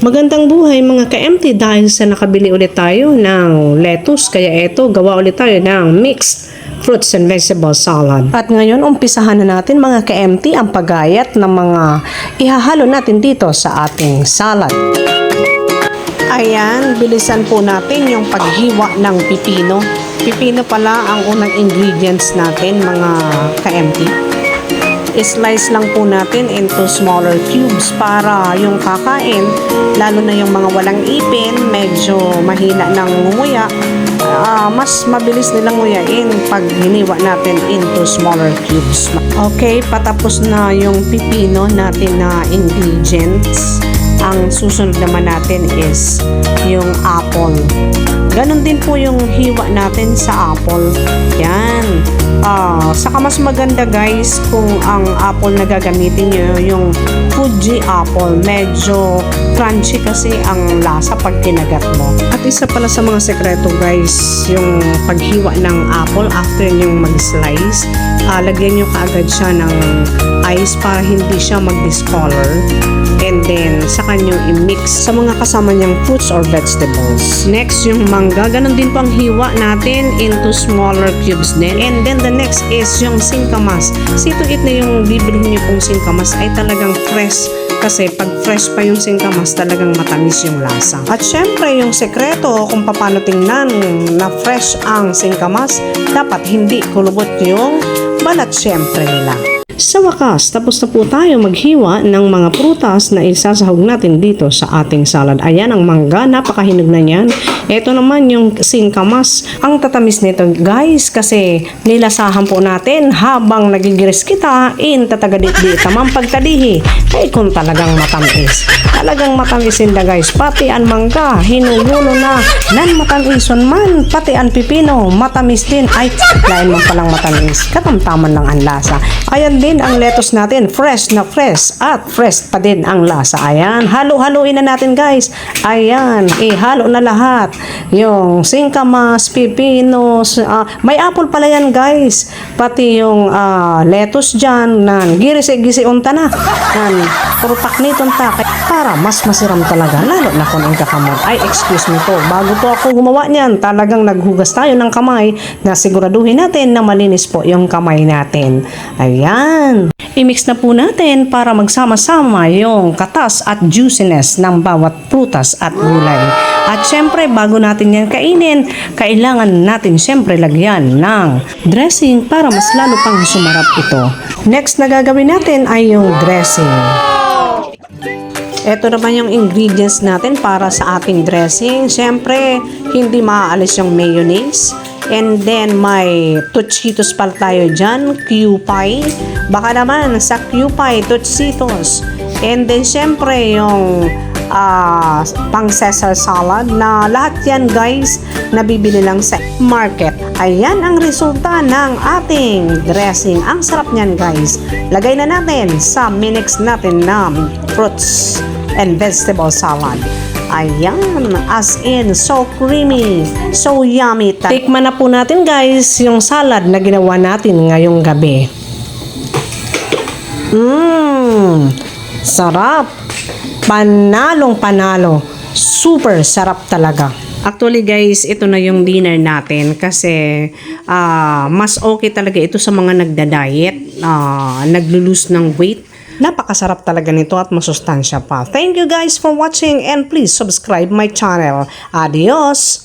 Magandang buhay mga ka-MT dahil sa nakabili ulit tayo ng lettuce. Kaya eto, gawa ulit tayo ng mixed fruits and vegetable salad. At ngayon, umpisahan na natin mga ka-MT ang paggayat ng mga ihahalo natin dito sa ating salad. Ayan, bilisan po natin yung paghiwa ng pipino. Pipino pala ang unang ingredients natin mga ka-MT. I-slice lang po natin into smaller cubes para yung kakain, lalo na yung mga walang ipin, medyo mahina ng nguya, mas mabilis nilang nguyain pag hiniwa natin into smaller cubes. Okay, patapos na yung pipino natin na ingredients. Ang susunod naman natin is yung apple. Ganon din po yung hiwa natin sa apple. Yan. Saka mas maganda guys kung ang apple na gagamitin nyo yung Fuji apple. Medyo crunchy kasi ang lasa pag kinagat mo. At isa pala sa mga sekreto guys, yung paghiwa ng apple after yung mag-slice, lagyan nyo kaagad siya ng ice para hindi siya mag-discolor. And then, saka nyo i-mix sa mga kasama niyang fruits or vegetables. Next, yung mangga. Ganon din po ang hiwa natin into smaller cubes din. And then, the next is yung singkamas. See to it na yung bibilihin nyo pong singkamas ay talagang fresh. Kasi pag fresh pa yung singkamas, talagang matamis yung lasa. At syempre, yung sekreto kung paano tingnan na fresh ang singkamas, dapat hindi kulubot yung balat syempre nila. Sa wakas, tapos na po tayo maghiwa ng mga prutas na isasahog natin dito sa ating salad. Ayan ang mangga, napakahinog na yan. Ito naman yung singkamas. Ang tatamis nito guys kasi nilasahan po natin habang nagigiris kita in tatagadit-di tamang pagtadihi. Ay kung talagang matamis. Talagang matamisin na guys. Pati ang mangga, hinugulo na. Nan matamison man, pati ang pipino, matamis din. Ay, lain man palang matamis. Katamtaman lang ang lasa. Ayan din ang lettuce natin, fresh na fresh at fresh pa din ang lasa. Ayan, halo-haluin na natin guys. Ayan, ihalo na lahat. Yung singkamas, pipinos, may apple pala yan guys. Pati yung lettuce dyan, nan gisi-gisi unta na. Nan, puro takniton ta. Para mas masiram talaga, lalo na kung ang kakamot. Ay, excuse me po, bago po ako gumawa niyan, talagang naghugas tayo ng kamay na siguraduhin natin na malinis po yung kamay natin. Ayan. I-mix na po natin para magsama-sama yung katas at juiciness ng bawat prutas at gulay. At syempre, bago natin yan kainin, kailangan natin syempre lagyan ng dressing para mas lalo pang sumarap ito. Next na gagawin natin ay yung dressing. Ito naman yung ingredients natin para sa ating dressing. Siyempre, hindi maaalis yung mayonnaise. And then, may Tochitos pala tayo dyan, Kewpie. Baka naman sa Kewpie, Tochitos. And then, siyempre, yung pang Caesar salad na lahat yan guys, nabibili lang sa market. Ayan ang resulta ng ating dressing. Ang sarap niyan guys. Lagay na natin sa minix natin na fruits and vegetable salad. Ayan, as in, so creamy, so yummy. Tikman na po natin guys yung salad na ginawa natin ngayong gabi. Sarap. Panalong panalo. Super sarap talaga. Actually guys, ito na yung dinner natin kasi mas okay talaga ito sa mga nagda-diet, naglo-lose ng weight. Napakasarap talaga nito at masustansya pa. Thank you guys for watching and please subscribe my channel. Adios!